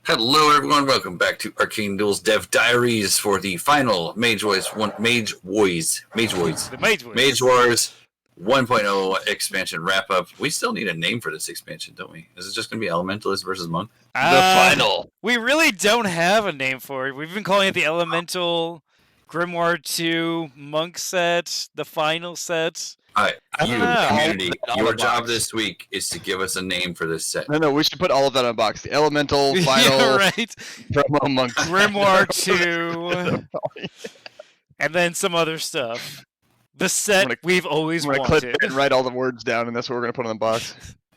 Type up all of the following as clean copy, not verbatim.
Hello, everyone. Welcome back to Arcane Duels Dev Diaries for the final Mage Wars 1.0 expansion wrap up. We still need a name for this expansion, don't we? Is it just going to be Elementalist versus Monk? The final. We really don't have a name for it. We've been calling it the Elemental Grimoire 2 Monk set, the final set. All right, don't know. community, All your the job box. this week is to give us a name for this set. No, we should put all of that on a box. The Elemental, Final, Yeah, right. Promo, Monk. Grimoire 2, and then some other stuff. The set we've always I'm going to clip wanted. it and write all the words down, and that's what we're going to put on the box.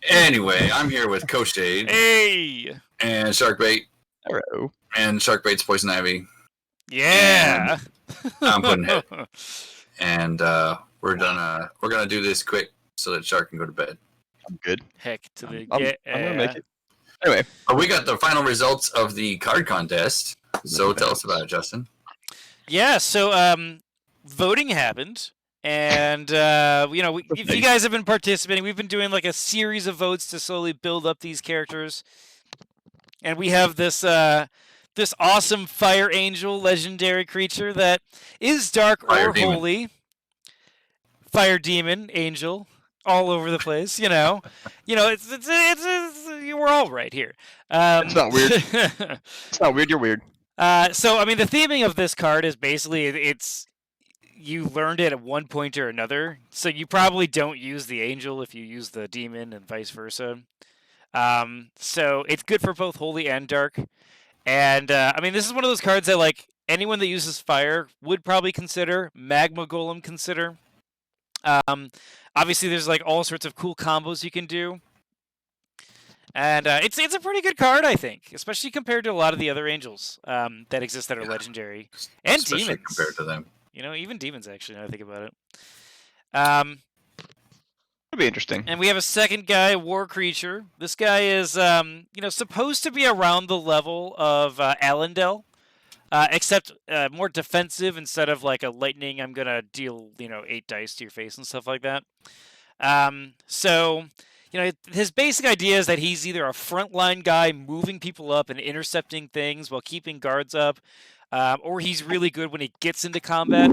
Anyway, I'm here with Coshade Hey! and Sharkbait Hello. and Sharkbait's Poison Ivy. Yeah! I'm Puddnhead. And we're gonna do this quick so that Shark can go to bed. I'm good. Heck to the I'm going to make it. Anyway. We got the final results of the card contest. So tell us about it, Justin. Yeah, so voting happened. And, if you guys have been participating, we've been doing like a series of votes to slowly build up these characters. And we have this this awesome Fire Angel legendary creature that is dark Fire or demon. holy. Fire Demon, Angel, all over the place, it's we're all right here. It's not weird. It's not weird, you're weird. So, the theming of this card is basically, you learned it at one point or another, so you probably don't use the Angel if you use the Demon and vice versa. So it's good for both Holy and Dark. And, this is one of those cards that, like, anyone that uses Fire would probably consider, Magma Golem consider. Obviously, there's, like, all sorts of cool combos you can do. And it's a pretty good card, I think, especially compared to a lot of the other Angels that exist that are legendary. And Especially Demons. compared to them. Even Demons, actually, now I think about it. It'll be interesting. And we have a second guy, War Creature. This guy is, supposed to be around the level of Allendale, except more defensive instead of like a lightning. I'm gonna deal, 8 dice to your face and stuff like that. His basic idea is that he's either a frontline guy moving people up and intercepting things while keeping guards up, or he's really good when he gets into combat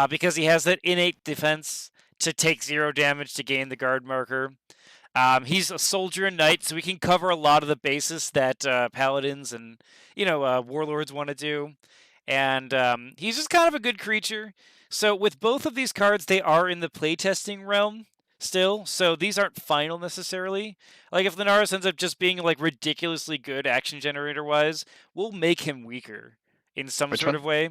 because he has that innate defense to take 0 damage to gain the guard marker. He's a soldier and knight, so he can cover a lot of the bases that paladins and warlords want to do. And he's just kind of a good creature. So with both of these cards, they are in the playtesting realm still. So these aren't final necessarily. Like if Linares ends up just being like ridiculously good action generator wise, we'll make him weaker in some sort of way.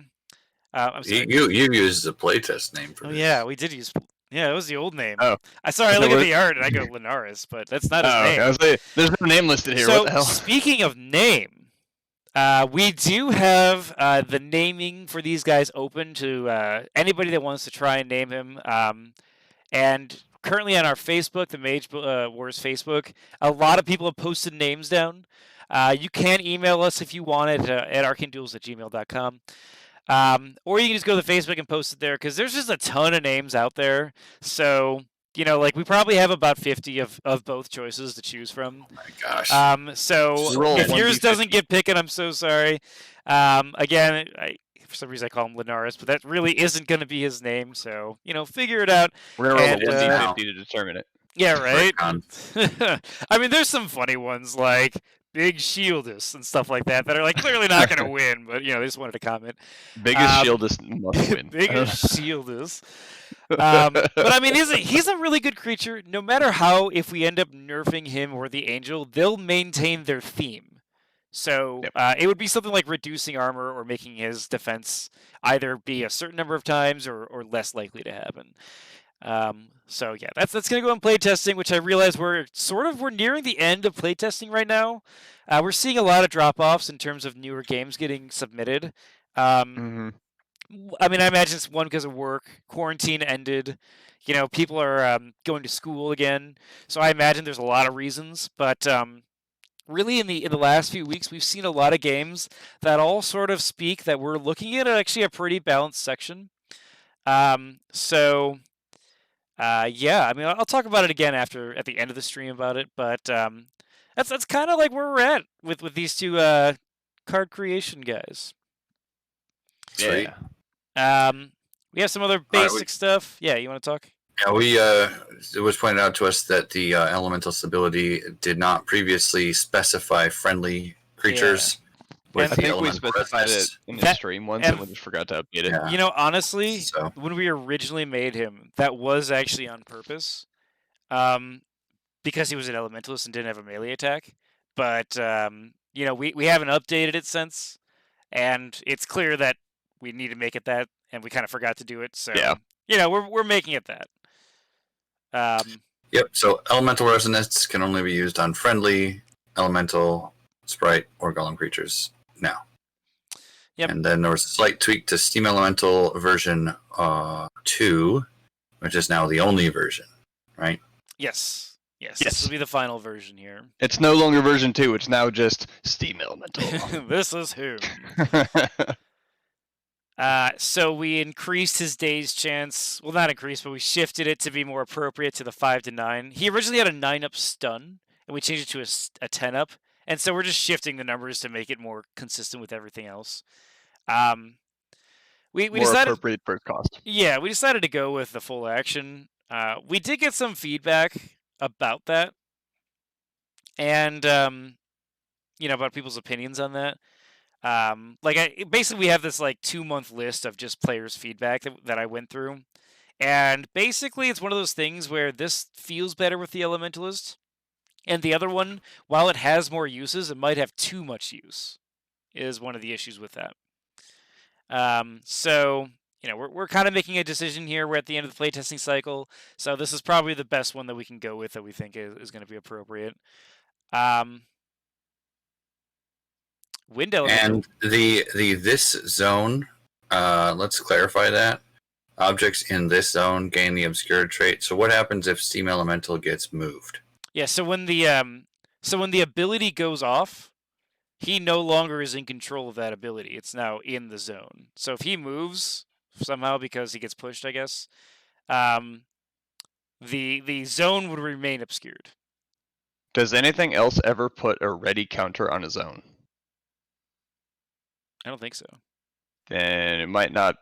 I'm sorry. You used the playtest name for this. Yeah, we did use. Yeah, it was the old name. Oh. I look at the art and I go Linares, but that's not his name. I was like, there's no name listed here. So, What the hell? speaking of name, we do have the naming for these guys open to anybody that wants to try and name him. And currently on our Facebook, the Mage Wars Facebook, a lot of people have posted names down. You can email us if you want it at arcaneduels@gmail.com. Or you can just go to the Facebook and post it there, because there's just a ton of names out there. So, we probably have about 50 of both choices to choose from. Oh my gosh. So if yours doesn't get picked, I'm so sorry. Again, for some reason I call him Linares, but that really isn't going to be his name. So, figure it out. We're going to roll and, a 1d50 to determine it. Yeah, right? There's some funny ones like Big Shieldus and stuff like that are like clearly not going to win, but they just wanted to comment. Biggest Shieldus must win. Biggest Shieldus. But he's a really good creature. No matter how, if we end up nerfing him or the Angel, they'll maintain their theme. So it would be something like reducing armor or making his defense either be a certain number of times or less likely to happen. So yeah, that's gonna go in playtesting, which I realize we're nearing the end of playtesting right now. We're seeing a lot of drop-offs in terms of newer games getting submitted. I imagine it's one because of work. Quarantine ended. People are going to school again. So I imagine there's a lot of reasons. But really, in the last few weeks, we've seen a lot of games that all sort of speak that we're looking at actually a pretty balanced section. I'll talk about it again at the end of the stream about it. But that's kind of like where we're at with these two card creation guys. Sweet. We have some other right, basic stuff. Yeah, you want to talk? Yeah, it was pointed out to us that the elementalist ability did not previously specify friendly creatures. With I the think we elemental specified it resist. in the stream once, and we just forgot to update it. Yeah. You know, honestly, So. when we originally made him, that was actually on purpose, because he was an elementalist and didn't have a melee attack. But you know, we haven't updated it since, and it's clear that we need to make it that, and we kind of forgot to do it. So Yeah. you know, we're making it that. Yep. So elemental resonance can only be used on friendly, elemental, sprite, or golem creatures now. Yep. And then there was a slight tweak to Steam Elemental version 2, which is now the only version, right? Yes. Yes. This will be the final version here. It's no longer version 2. It's now just Steam Elemental. This is who. So we increased his day's chance. Well, not increased, but we shifted it to be more appropriate to the 5 to 9. He originally had a 9-up stun, and we changed it to a 10-up. And so we're just shifting the numbers to make it more consistent with everything else. We more decided, appropriate for cost. Yeah, we decided to go with the full action. We did get some feedback about that, and you know, about people's opinions on that. Basically, we have this like 2-month list of just players' feedback that I went through, and basically, it's one of those things where this feels better with the Elementalist, and the other one, while it has more uses, it might have too much use. Is one of the issues with that. So you know, we're kind of making a decision here. We're at the end of the playtesting cycle, so this is probably the best one that we can go with that we think is going to be appropriate. Wind elemental. And this zone, let's clarify that. Objects in this zone gain the obscured trait. So what happens if Steam Elemental gets moved? Yeah, so when the ability goes off, he no longer is in control of that ability. It's now in the zone. So if he moves somehow because he gets pushed, I guess, the zone would remain obscured. Does anything else ever put a ready counter on a zone? I don't think so. Then it might not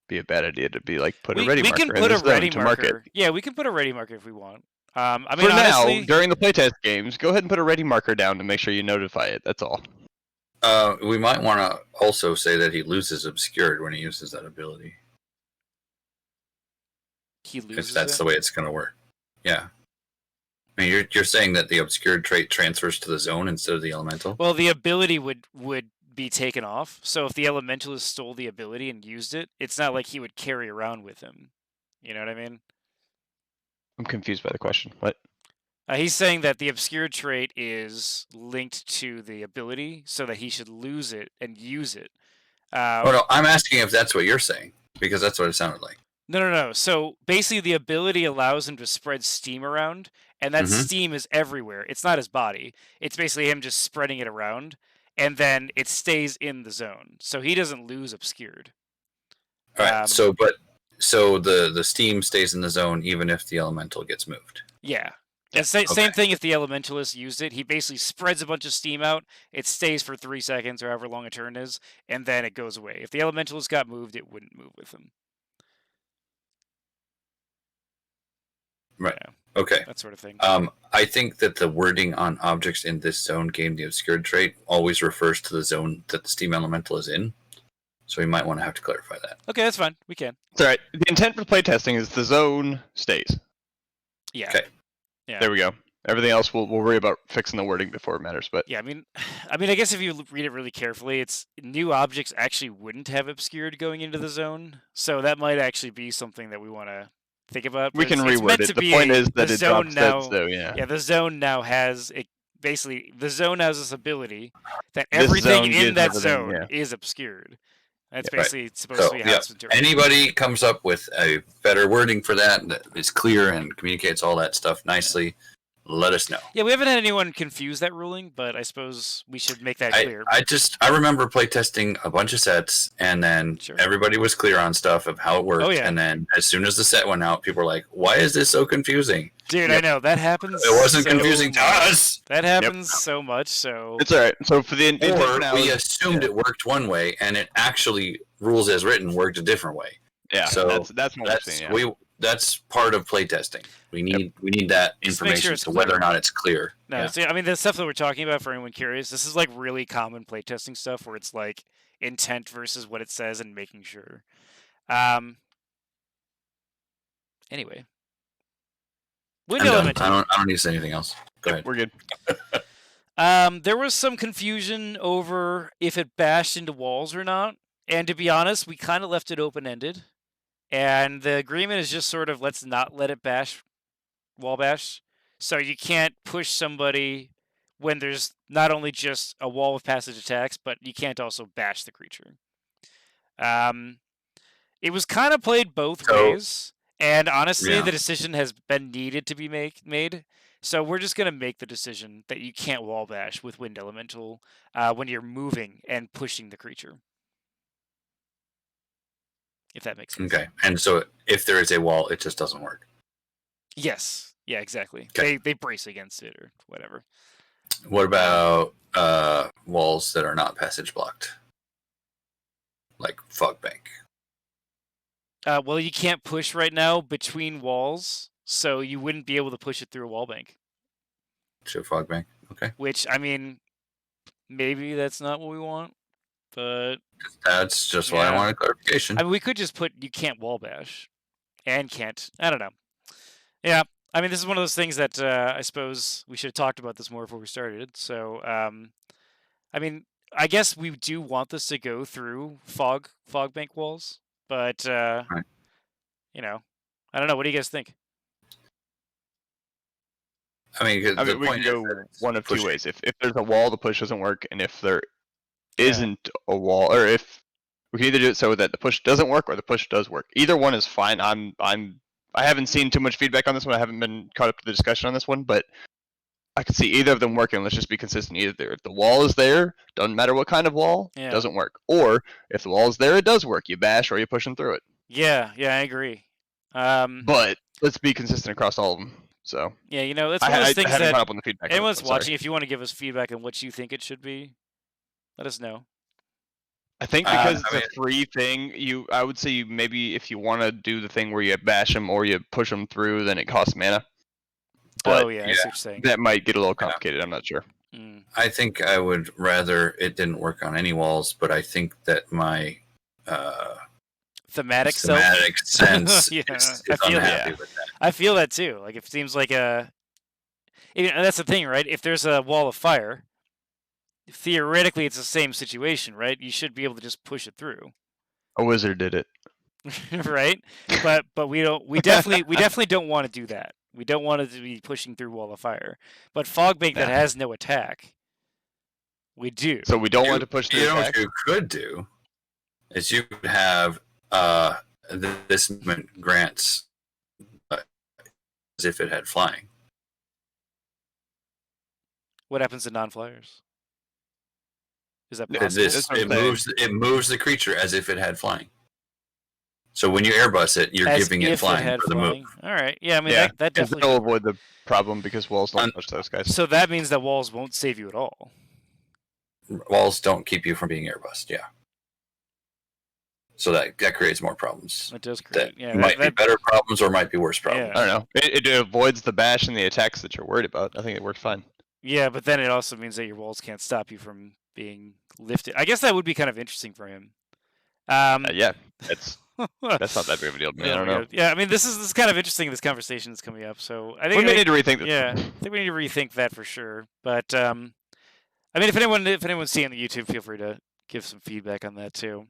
be a bad idea to be like put a ready we marker can in put the a zone ready to mark it. marker. Yeah, we can put a ready marker if we want. I mean, For honestly, now, during the playtest games, go ahead and put a ready marker down to make sure you notify it. That's all. We might want to also say that he loses obscured when he uses that ability. he loses If that's it. the way it's going to work. Yeah. I mean, you're saying that the obscured trait transfers to the zone instead of the elemental? Well, the ability would be taken off. So if the elementalist stole the ability and used it, it's not like he would carry around with him. You know what I mean? I'm confused by the question. What? He's saying that the obscured trait is linked to the ability, so that he should lose it and use it. Oh no, I'm asking if that's what you're saying, because that's what it sounded like. No. So basically, the ability allows him to spread steam around, and that steam is everywhere. It's not his body. It's basically him just spreading it around, and then it stays in the zone. So he doesn't lose obscured. All right. So the steam stays in the zone even if the elemental gets moved. Yeah. And same thing if the elementalist used it. He basically spreads a bunch of steam out. It stays for 3 seconds or however long a turn is, and then it goes away. If the elementalist got moved, it wouldn't move with him. Right. Yeah, okay. that sort of thing. I think that the wording on objects in this zone gain the obscured trait always refers to the zone that the steam elemental is in. So we might want to have to clarify that. Okay, that's fine. We can. It's all right. The intent for playtesting is the zone stays. Yeah. Okay. Yeah. There we go. Everything else we'll worry about fixing the wording before it matters. But yeah, I mean, I guess if you read it really carefully, it's new objects actually wouldn't have obscured going into the zone, so that might actually be something that we want to think about. we can it's meant reword to it. The be point is that the it zone drops now. that, so yeah. Yeah, the zone now has it. Basically, the zone has this ability that This everything zone in gives that everything, zone yeah. is obscured. That's Yeah, right. basically supposed to be how it's interpreted. Anybody comes up with a better wording for that is clear and communicates all that stuff nicely, let us know. Yeah, we haven't had anyone confuse that ruling, but I suppose we should make that clear. I remember playtesting a bunch of sets, and then everybody was clear on stuff of how it worked. Oh, yeah. And then as soon as the set went out, people were like, "Why is this so confusing?" Dude, I know that happens. It wasn't so confusing to much. us. That happens so much. So it's all right. So for the or we assumed it worked one way, and it actually, rules as written, worked a different way. Yeah. So that's part of playtesting. We need that information to whether or not it's clear. No, see, I mean, the stuff that we're talking about, for anyone curious, this is like really common playtesting stuff where it's like intent versus what it says and making sure. Anyway. I don't need to say anything else. Go ahead. We're good. There was some confusion over if it bashed into walls or not. And to be honest, we kind of left it open-ended. And the agreement is just sort of, let's not let it bash, wall bash. So you can't push somebody when there's not only just a wall of passage attacks, but you can't also bash the creature. It was kind of played both ways. And honestly, the decision has been needed to be made. So we're just going to make the decision that you can't wall bash with Wind Elemental when you're moving and pushing the creature. If that makes sense. Okay. And so if there is a wall, it just doesn't work. Yes. Yeah, exactly. Okay. They brace against it or whatever. What about walls that are not passage blocked? Like Fog Bank. Well, you can't push right now between walls, so you wouldn't be able to push it through a wall bank. So Fog Bank. Okay. Which, I mean, maybe that's not what we want, but... That's just why I wanted clarification. I mean, we could just put, you can't wall bash. And can't. I don't know. Yeah. I mean, this is one of those things that I suppose we should have talked about this more before we started. So, I mean, I guess we do want this to go through fog bank walls, but you know, I don't know. What do you guys think? I mean, we can go one of two ways. If there's a wall, the push doesn't work, and if there isn't a wall, or if we can either do it so that the push doesn't work or the push does work. Either one is fine. I haven't seen too much feedback on this one. I haven't been caught up to the discussion on this one, but I can see either of them working. Let's just be consistent. Either if the wall is there, doesn't matter what kind of wall, it doesn't work. Or if the wall is there, it does work. You bash or you push them through it. Yeah, I agree. But let's be consistent across all of them. So yeah, you know, that's one of those things that caught up on the feedback anyone's watching. If you want to give us feedback on what you think it should be, let us know. I think because it's a free thing, I would say maybe if you want to do the thing where you bash them or you push them through, then it costs mana. But I see what you're saying. That might get a little complicated. I'm not sure. I think I would rather it didn't work on any walls, but I think that my thematic sense is unhappy with that. I feel that too. Like, it seems like and that's the thing, right? If there's a wall of fire, theoretically it's the same situation, right? You should be able to just push it through. A wizard did it. Right? But we definitely don't want to do that. We don't want to be pushing through wall of fire. But Fog Bank that has no attack, we do. So we don't want to push through attack? What you could do is you could have this movement grants as if it had flying. What happens to non-flyers? Is that possible? It moves the creature as if it had flying. So when you airbus it, you're giving it flying for the move. All right. Yeah, I mean, that definitely will avoid the problem because walls don't touch those guys. So that means that walls won't save you at all. Walls don't keep you from being airbus, yeah. So that creates more problems. It does create. Might be better problems or might be worse problems. I don't know. It avoids the bash and the attacks that you're worried about. I think it worked fine. Yeah, but then it also means that your walls can't stop you from being lifted. I guess that would be kind of interesting for him. Yeah, that's not that big of a deal to me. I don't know. Yeah, I mean, this is kind of interesting. This conversation that's coming up. So I think we need to rethink this. Yeah, I think we need to rethink that for sure. But I mean, if anyone's seeing the YouTube, feel free to give some feedback on that too.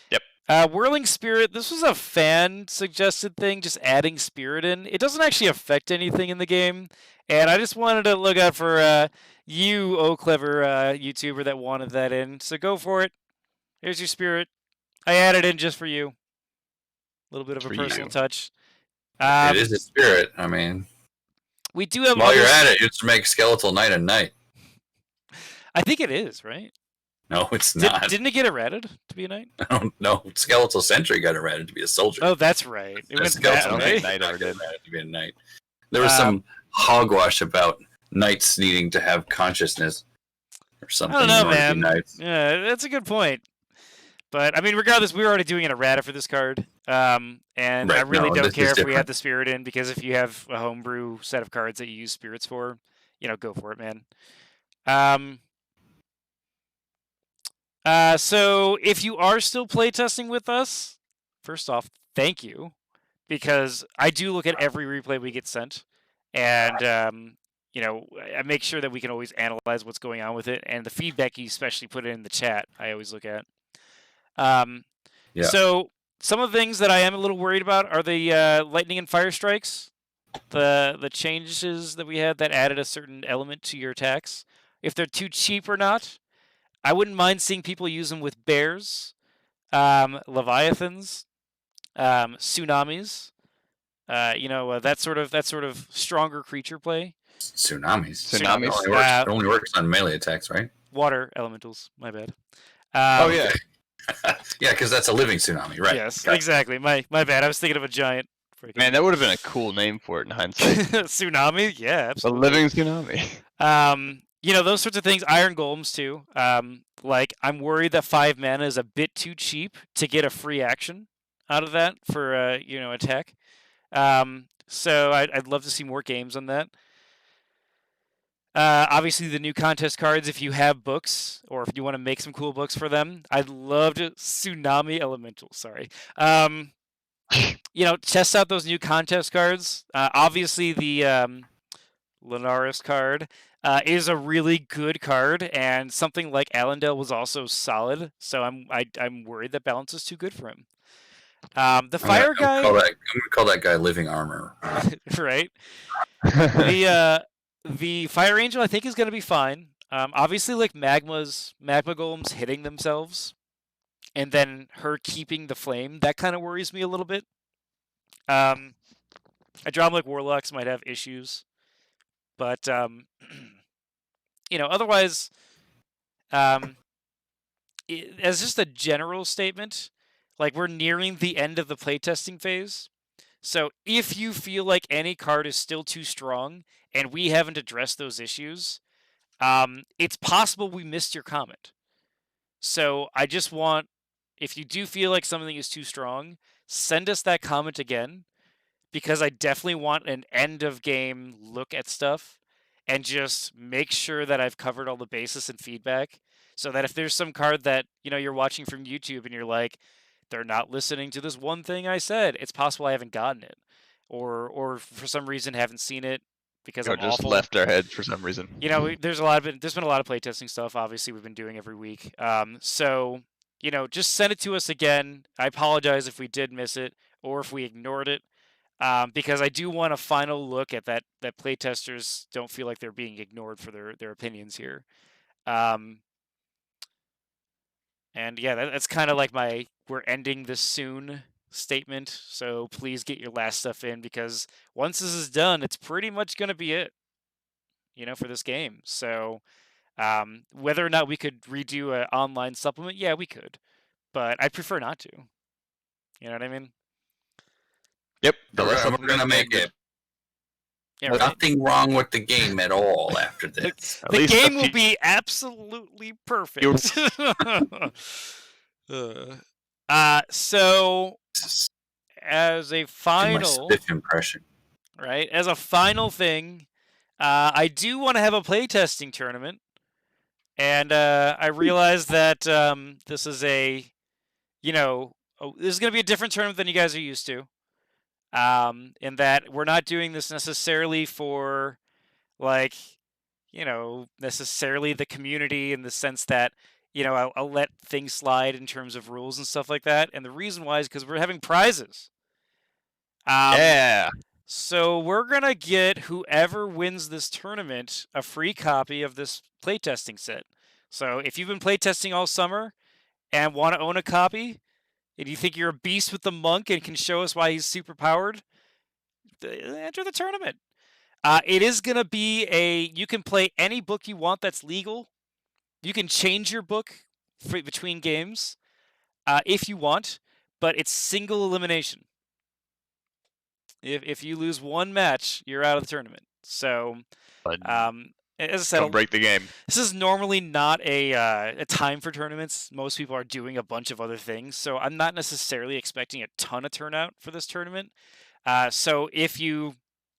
Yep. Whirling Spirit. This was a fan suggested thing, just adding spirit in. It doesn't actually affect anything in the game, and I just wanted to look out for you, clever YouTuber that wanted that in. So go for it. Here's your spirit. I added in just for you. A little bit of a personal touch. It is a spirit. I mean, We do have. While you're at it, just make Skeletal Knight a knight. I think it is, right? No, it's not. Didn't it get errated to be a knight? I don't know. Skeletal Sentry got errated to be a soldier. Oh, that's right. It went Skeletal that way. Knight got errated to be a knight. There was some hogwash about knights needing to have consciousness or something. I don't know, man. Yeah, that's a good point. But I mean, regardless, we were already doing an errata for this card, and right. I really don't care if we have the spirit in, because if you have a homebrew set of cards that you use spirits for, go for it, man. So if you are still playtesting with us, first off, thank you, because I do look at every replay we get sent, and I make sure that we can always analyze what's going on with it, and the feedback you especially put it in the chat, I always look at. So some of the things that I am a little worried about are the lightning and fire strikes, the changes that we had that added a certain element to your attacks. If they're too cheap or not, I wouldn't mind seeing people use them with bears, leviathans, tsunamis. That sort of stronger creature play. Tsunamis. It only works on melee attacks, right? Water elementals. My bad. Yeah. Yeah, because that's a living tsunami, right? Yes, exactly. My bad. I was thinking of a giant. Man, that would have been a cool name for it in hindsight. Tsunami, yeah, absolutely. A living tsunami. Those sorts of things. Iron golems too. I'm worried that 5 mana is a bit too cheap to get a free action out of that for attack. So I'd love to see more games on that. Obviously, the new contest cards, if you have books, or if you want to make some cool books for them, I'd love to... Tsunami Elemental, sorry. Test out those new contest cards. Obviously, the Lunaris card is a really good card, and something like Allendale was also solid, so I'm worried that balance is too good for him. The fire guy... I'm going to call that guy Living Armor. Right? The Fire Angel, I think, is going to be fine. Obviously, like Magma Golems hitting themselves, and then her keeping the flame, that kind of worries me a little bit. Adramalic Warlocks might have issues, but otherwise, as just a general statement, like, we're nearing the end of the playtesting phase. So if you feel like any card is still too strong and we haven't addressed those issues, it's possible we missed your comment. So I just want, if you do feel like something is too strong, send us that comment again, because I definitely want an end of game look at stuff and just make sure that I've covered all the basis and feedback, so that if there's some card that you're watching from YouTube and you're like, they're not listening to this one thing I said, it's possible I haven't gotten it, or for some reason haven't seen it because I'm just awful. Left our heads for some reason. There's been a lot of playtesting stuff. Obviously, we've been doing every week. So just send it to us again. I apologize if we did miss it or if we ignored it, because I do want a final look at that playtesters don't feel like they're being ignored for their opinions here. And yeah, that's kind of like my "we're ending this soon" statement. So please get your last stuff in, because once this is done, it's pretty much going to be it, for this game. So whether or not we could redo an online supplement, yeah, we could, but I'd prefer not to. You know what I mean? Yep. We're going to make it. Yeah, right. Nothing wrong with the game at all after this. The game will be absolutely perfect. So, as a final... My stiff impression. Right? As a final thing, I do want to have a playtesting tournament. And I realize that this is this is going to be a different tournament than you guys are used to. In that we're not doing this necessarily for, necessarily the community, in the sense that, I'll let things slide in terms of rules and stuff like that. And the reason why is because we're having prizes. Yeah. So we're going to get whoever wins this tournament a free copy of this playtesting set. So if you've been playtesting all summer and want to own a copy, and you think you're a beast with the monk and can show us why he's super powered, enter the tournament. It is going to be you can play any book you want that's legal. You can change your book between games if you want, but it's single elimination. If you lose one match, you're out of the tournament. So, as I said, Don't break the game. This is normally not a time for tournaments. Most people are doing a bunch of other things, so I'm not necessarily expecting a ton of turnout for this tournament. So if you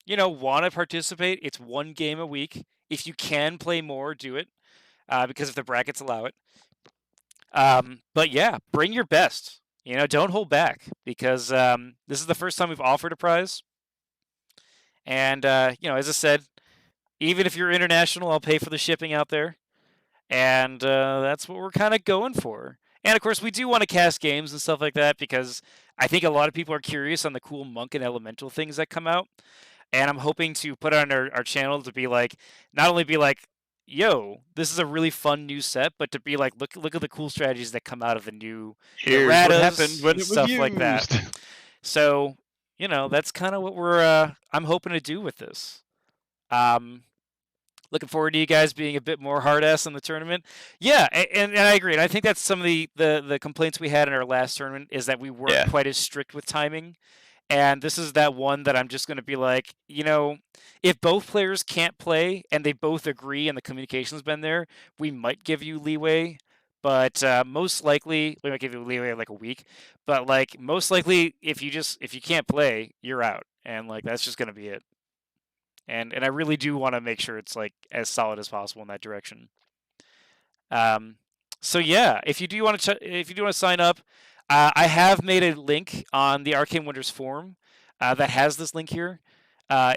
want to participate, it's one game a week. If you can play more, do it, because if the brackets allow it. But yeah, bring your best. Don't hold back, because this is the first time we've offered a prize. And as I said, even if you're international, I'll pay for the shipping out there. And that's what we're kind of going for. And of course, we do want to cast games and stuff like that, because I think a lot of people are curious on the cool Monk and Elemental things that come out. And I'm hoping to put it on our channel to be like, not only be like, yo, this is a really fun new set, but to be like, look at the cool strategies that come out of the new Here's what happened when it was stuff used. like that. So, that's kind of what I'm hoping to do with this. Looking forward to you guys being a bit more hard-ass in the tournament. Yeah, and I agree. And I think that's some of the complaints we had in our last tournament, is that we weren't quite as strict with timing. And this is that one that I'm just going to be like, if both players can't play and they both agree and the communication's been there, we might give you leeway. But most likely, we might give you leeway like a week. But like most likely, if you can't play, you're out. And like that's just going to be it. And I really do want to make sure it's like as solid as possible in that direction. So yeah, if you do want to sign up, I have made a link on the Arcane Wonders forum that has this link here.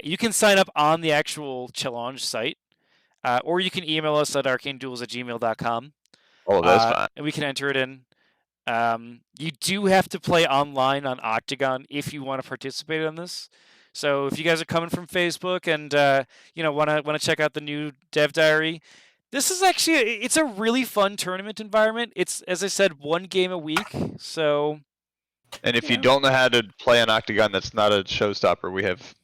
You can sign up on the actual challenge site, or you can email us at arcaneduels@gmail.com. Oh, that's fine. And we can enter it in. You do have to play online on Octagon if you want to participate in this. So if you guys are coming from Facebook and want to check out the new Dev Diary, this is actually it's a really fun tournament environment. It's, as I said, one game a week. So, and if you don't know how to play on Octagon, that's not a showstopper. We have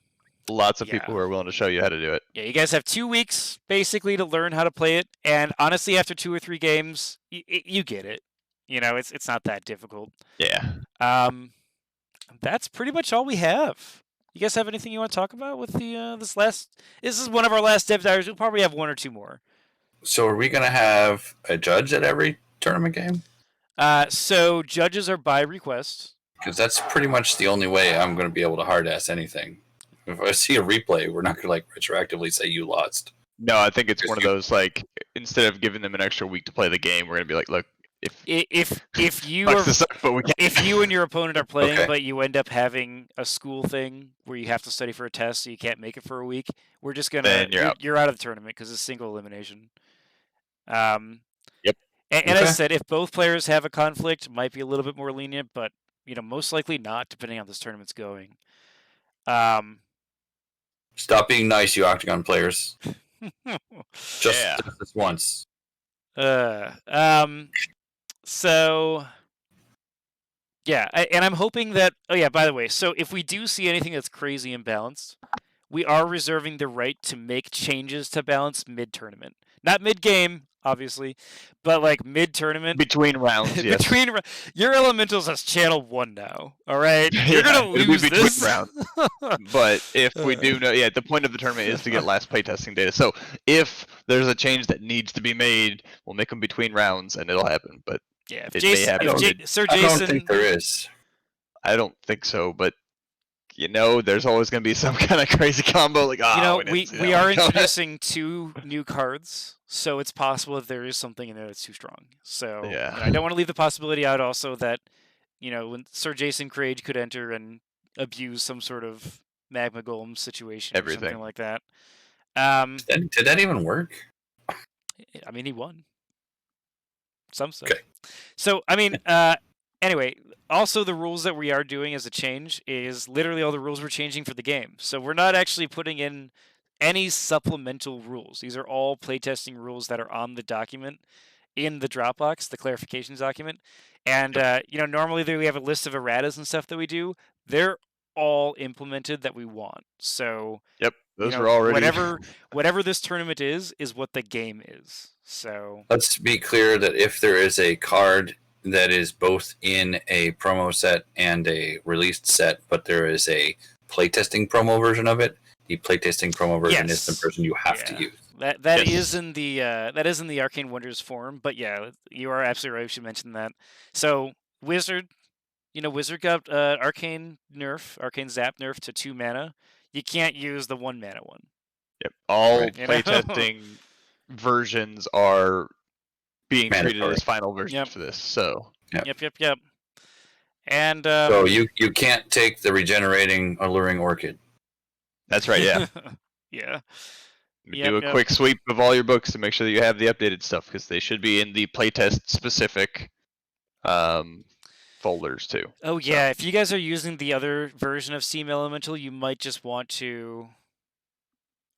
lots of people who are willing to show you how to do it. Yeah, you guys have 2 weeks basically to learn how to play it, and honestly, after 2 or 3 games, you get it. It's not that difficult. Yeah. That's pretty much all we have. You guys have anything you want to talk about with the this is one of our last Dev Diaries. We'll probably have 1 or 2 more. So are we going to have a judge at every tournament game? So judges are by request. Because that's pretty much the only way I'm going to be able to hard-ass anything. If I see a replay, we're not going to retroactively say you lost. No, I think it's one of those, instead of giving them an extra week to play the game, we're going to be like, look, if you and your opponent are playing, but you end up having a school thing where you have to study for a test, so you can't make it for a week, we're just gonna you're out of the tournament because it's single elimination. Yep. And as I said, if both players have a conflict, it might be a little bit more lenient, but most likely not, depending on how this tournament's going. Stop being nice, you Octagon players. just this once. So, yeah, and I'm hoping that... Oh, yeah, by the way, so if we do see anything that's crazy imbalanced, we are reserving the right to make changes to balance mid-tournament. Not mid-game, obviously, but, mid-tournament. Between rounds, yes. Your Elementals has channel 1 now, all right? You're going to lose this. Rounds. But if we do know... Yeah, the point of the tournament is to get last playtesting data. So if there's a change that needs to be made, we'll make them between rounds, and it'll happen, but... Yeah, Sir Jason. I don't think there is. I don't think so, but there's always going to be some kind of crazy combo. We are introducing 2 new cards, so it's possible that there is something in there that's too strong. So I don't want to leave the possibility out also that when Sir Jason Crage could enter and abuse some sort of magma golem situation or something like that. Did that even work? I mean, he won. Some stuff. Okay. So, I mean, anyway, also the rules that we are doing as a change is literally all the rules we're changing for the game. So we're not actually putting in any supplemental rules. These are all playtesting rules that are on the document in the Dropbox, the clarifications document. And, normally we have a list of erratas and stuff that we do. They're all implemented that we want. So Yep, those are already whatever this tournament is what the game is. So let's be clear that if there is a card that is both in a promo set and a released set, but there is a playtesting promo version of it, the playtesting promo version is the version you have to use. That is in the Arcane Wonders forum, but yeah, you are absolutely right. We should mention that. So Wizard, Wizard got Arcane Zap nerf to 2 mana. You can't use the 1 mana one. Yep. All playtesting versions are being treated as final versions for this. So Yep. And so you can't take the regenerating alluring orchid. That's right. Yeah. Yeah. Do a quick sweep of all your books to make sure that you have the updated stuff, because they should be in the playtest specific folders too. Oh yeah, if you guys are using the other version of Steam Elemental, you might just want to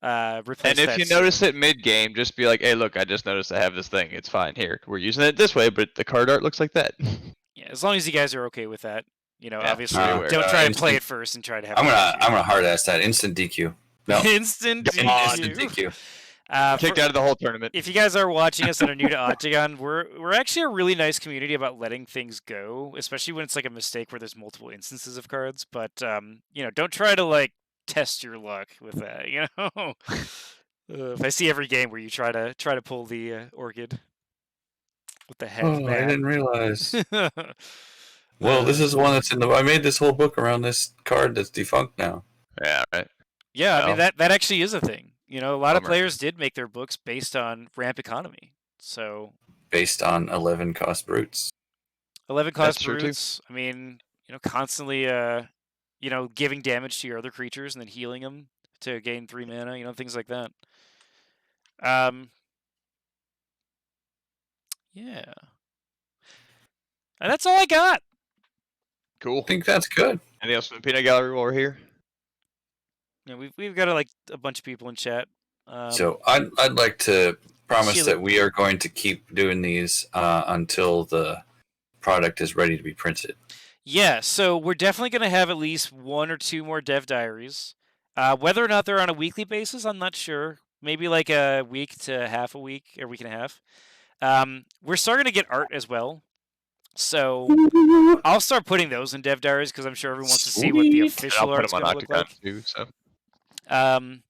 replace and if that you soon. notice it mid-game, just be like, hey, look, I just noticed I have this thing. It's fine. Here, we're using it this way, but the card art looks like that. Yeah, as long as you guys are okay with that. Obviously, don't try and play it first and try to have. I'm gonna hard ass that instant DQ. No. Instant DQ. Kicked out of the whole tournament. If you guys are watching us and are new to Octagon, we're actually a really nice community about letting things go, especially when it's like a mistake where there's multiple instances of cards. But don't try to test your luck with that. If I see every game where you try to pull the orchid, what the heck? Oh, I didn't realize. Well, this is one that's in the. I made this whole book around this card that's defunct now. Yeah, right. Yeah, I mean that actually is a thing. A lot of players did make their books based on ramp economy. So based on 11 cost brutes. 11 cost brutes. I mean, constantly giving damage to your other creatures and then healing them to gain 3 mana, things like that. Yeah. And that's all I got. Cool. I think that's good. Anything else from the peanut gallery while we're here? Yeah, we've got a bunch of people in chat. So I'd like to promise that we are going to keep doing these until the product is ready to be printed. Yeah, so we're definitely going to have at least 1 or 2 more dev diaries. Whether or not they're on a weekly basis, I'm not sure. Maybe like a week to half a week, or week and a half. We're starting to get art as well. So I'll start putting those in dev diaries because I'm sure everyone wants to see what the official art's going to look like. Too, so. Then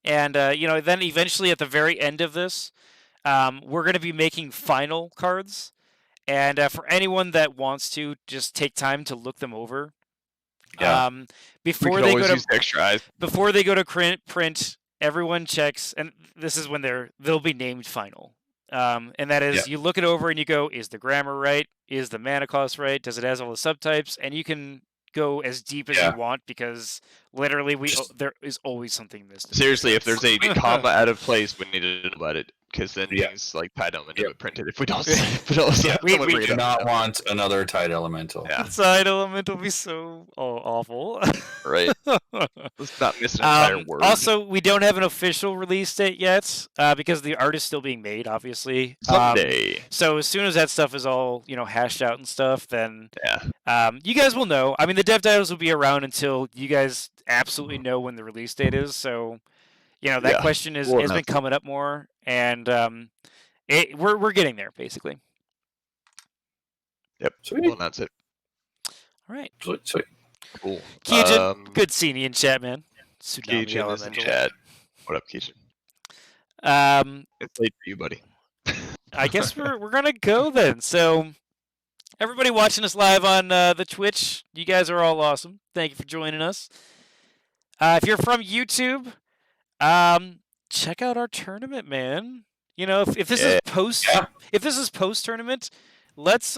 eventually at the very end of this, we're going to be making final cards. And for anyone that wants to, just take time to look them over. Yeah. Before they go to print, everyone checks, and this is when they'll be named final. And that is, you look it over and you go, is the grammar right? Is the mana cost right? Does it have all the subtypes? And you can go as deep as you want, because literally there is always something missed. Seriously, if there's a comma out of place, we need to know about it, because then things like Tide Elemental get printed if we don't. We do not want another Tide Elemental. Yeah. Tide Elemental would be so awful. Right. Let's not miss an entire word. Also, we don't have an official release date yet, because the art is still being made, obviously. Someday. So as soon as that stuff is all hashed out and stuff, then you guys will know. I mean, the dev titles will be around until you guys absolutely know when the release date is. So that question has been coming up more, and we're getting there basically. Yep. Sweet. Well, that's it. All right. Sweet. Cool. Keijin, good seeing you in chat, man. Keijin is in chat. What up, Keijin? It's late for you, buddy. I guess we're gonna go then. So, everybody watching us live on the Twitch, you guys are all awesome. Thank you for joining us. If you're from YouTube, check out our tournament, man. If this is post tournament, let's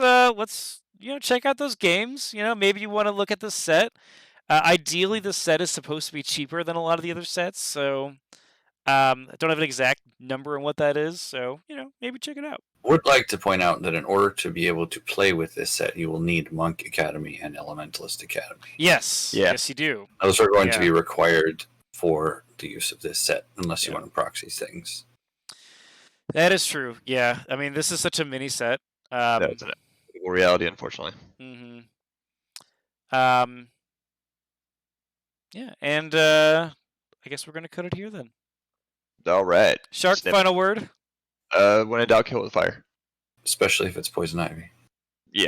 check out those games. Maybe you want to look at the set. Ideally, the set is supposed to be cheaper than a lot of the other sets, so I don't have an exact number on what that is. So maybe check it out. Would like to point out that in order to be able to play with this set, you will need Monk Academy and Elementalist Academy. Yes, yes, you do. Those are going to be required for the use of this set, unless you want to proxy things. That is true. Yeah, I mean, this is such a mini set. That's a reality, unfortunately. Mm-hmm. Yeah, and I guess we're gonna cut it here then. All right. Shark, Snip. final word. When in doubt, kill with fire. Especially if it's poison ivy.